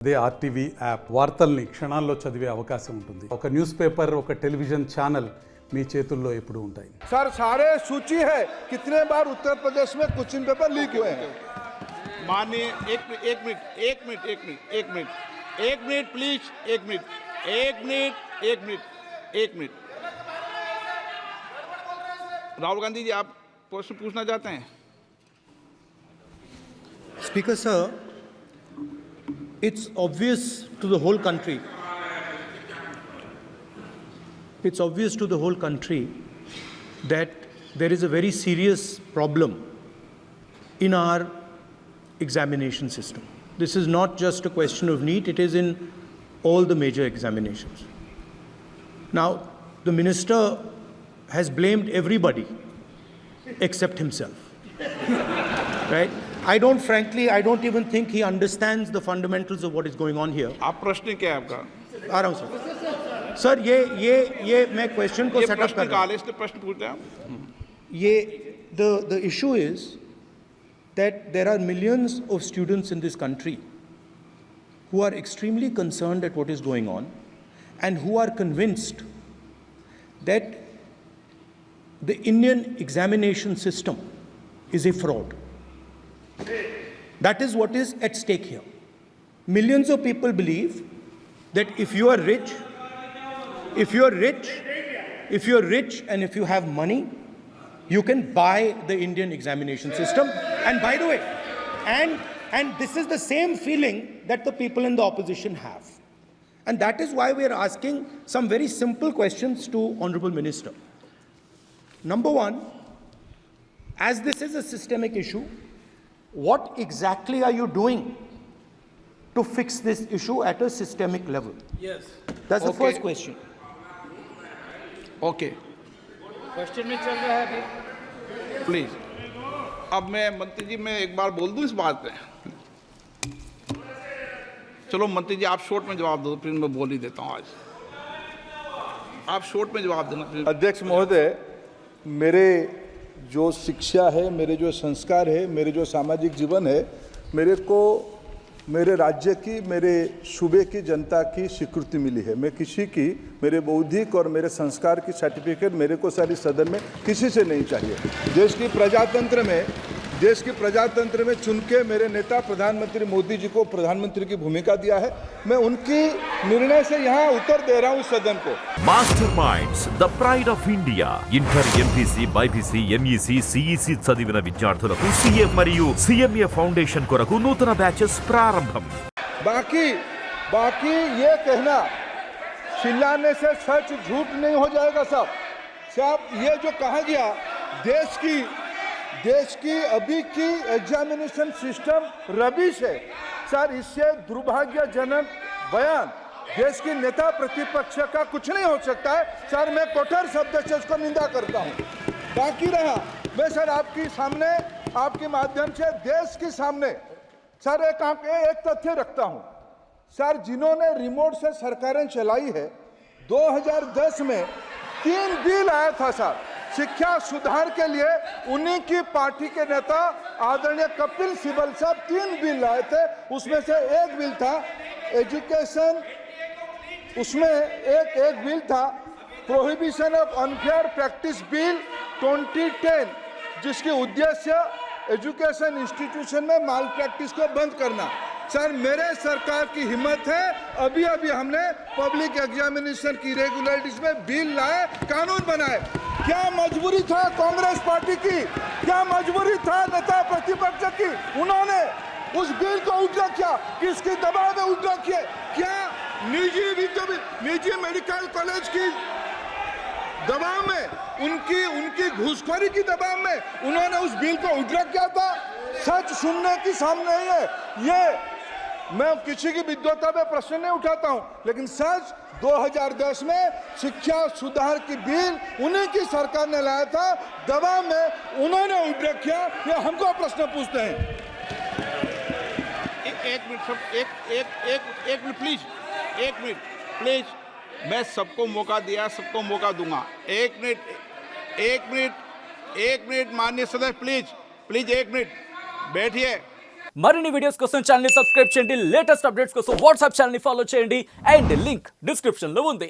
అదే RTV app వార్తల్ని క్షణాల్లో చదివే అవకాశం ఉంటుంది. ఒక న్యూస్ పేపర్, ఒక టెలివిజన్ ఛానల్ మీ చేతుల్లో ఎప్పుడూ ఉంటాయి. सर सारे सूची है कितने बार उत्तर प्रदेश में क्वेश्चन पेपर लीक हुए हैं. माननीय एक मिनट प्लीज. एक मिनट राहुल गांधी जी, आप प्रश्न पूछना चाहते हैं? Speaker sir, it's obvious to the whole country. It's obvious to the whole country that there is a very serious problem in our examination system. This is not just a question of NEET, it is in all the major examinations. Now, the minister has blamed everybody except himself. Right? I don't even think he understands the fundamentals of what is going on here. आप प्रश्न क्या है आपका? आ रहा हूँ sir. ये मैं question को सेटअप कर रहा हूँ. इसलिए प्रश्न पूछते हैं. The issue is that there are millions of students in this country who are extremely concerned at what is going on and who are convinced that the Indian examination system is a fraud. That is what is at stake here. Millions of people believe that if you are rich and if you have money, you can buy the Indian examination system. And by the way, and this is the same feeling that the people in the opposition have. And that is why we are asking some very simple questions to Honorable Minister. Number one, as this is a systemic issue, what exactly are you doing to fix this issue at a systemic level? Yes. That's the first question. Okay, question में चल रहा है अभी. Please. अब मैं मंत्री जी, मैं एक बार बोल दूं इस बात पे. चलो मंत्री जी, आप शॉर्ट में जवाब दो, फिर मैं बोल ही देता हूं. आज आप शॉर्ट में जवाब देना. अध्यक्ष महोदय, मेरे जो शिक्षा है, मेरे जो संस्कार है, मेरे जो सामाजिक जीवन है, मेरे को मेरे राज्य की, मेरे सूबे की जनता की स्वीकृति मिली है. मैं किसी की, मेरे बौद्धिक और मेरे संस्कार की सर्टिफिकेट मेरे को सारी सदन में किसी से नहीं चाहिए. देश की प्रजातंत्र में चुन के मेरे नेता प्रधानमंत्री मोदी जी को प्रधानमंत्री की भूमिका दिया है. मैं उनकी निर्णय से यहाँ उत्तर दे रहा हूँ सदन को. Master minds the pride of India. Inter, MPC, BiPC, MEC, CEC చదివిన విద్యార్థులకు సీఏ మరియు సిఎంఏ ఫౌండేషన్ కొరకు నూతన బ్యాచెస్ ప్రారంభం. बाकी ये कहना चिल्लाने से सच झूठ नहीं हो जाएगा साहब. ये जो कहा गया देश की अभी की एग्जामिनेशन सिस्टम रबिश है सर. इससे दुर्भाग्यजनक बयान देश की नेता प्रतिपक्ष का कुछ नहीं हो सकता है सर. मैं कठोर शब्द से उसको निंदा करता हूं. बाकी रहा, मैं सर आपके सामने, आपके माध्यम से देश के सामने सर एक तथ्य रखता हूं सर. जिन्होंने रिमोट से सरकारें चलाई है, 2010 में 3 बिल आया था सर शिक्षा सुधार के लिए. उन्हीं की पार्टी के नेता आदरणीय कपिल सिब्बल साहब 3 बिल लाए थे. उसमें से एक बिल था एजुकेशन, उसमें एक बिल था prohibition of unfair practice bill 2010, जिसकी उद्देश्य एजुकेशन इंस्टीट्यूशन में माल प्रैक्टिस को बंद करना. सर मेरे सरकार की हिम्मत है, अभी हमने पब्लिक एग्जामिनेशन की रेगुलरिटीज में बिल लाए, कानून बनाए. क्या मजबूरी था कांग्रेस पार्टी की, क्या मजबूरी था नेता प्रतिपक्ष की? उन्होंने उस बिल को उल्टा किया. किसके दबाव में उल्टा किया? क्या निजी मेडिकल कॉलेज की दबाव में, उनकी घूसखोरी की दबाव में उन्होंने उस बिल को उल्टा किया था. सच सुनने की सामने है. ये मैं किसी की विद्वता में प्रश्न नहीं उठाता हूं, लेकिन सच 2010 में शिक्षा सुधार की बिल उन्हीं की सरकार ने लाया था. दबाव में उन्होंने उल्टा किया. ये हमको प्रश्न पूछते हैं. एक मिनट प्लीज. मैं सबको मौका दिया, सबको मौका दूंगा. एक मिनट माननीय सदस्य, प्लीज 1 मिनट बैठिए. మరిన్ని వీడియోస్ కోసం ఛానల్ ని సబ్స్క్రైబ్ చేయండి, లేటెస్ట్ అప్డేట్స్ కోసం వాట్సాప్ ఛానల్ ని ఫాలో చేయండి అండ్ లింక్ డిస్క్రిప్షన్ లో ఉంది.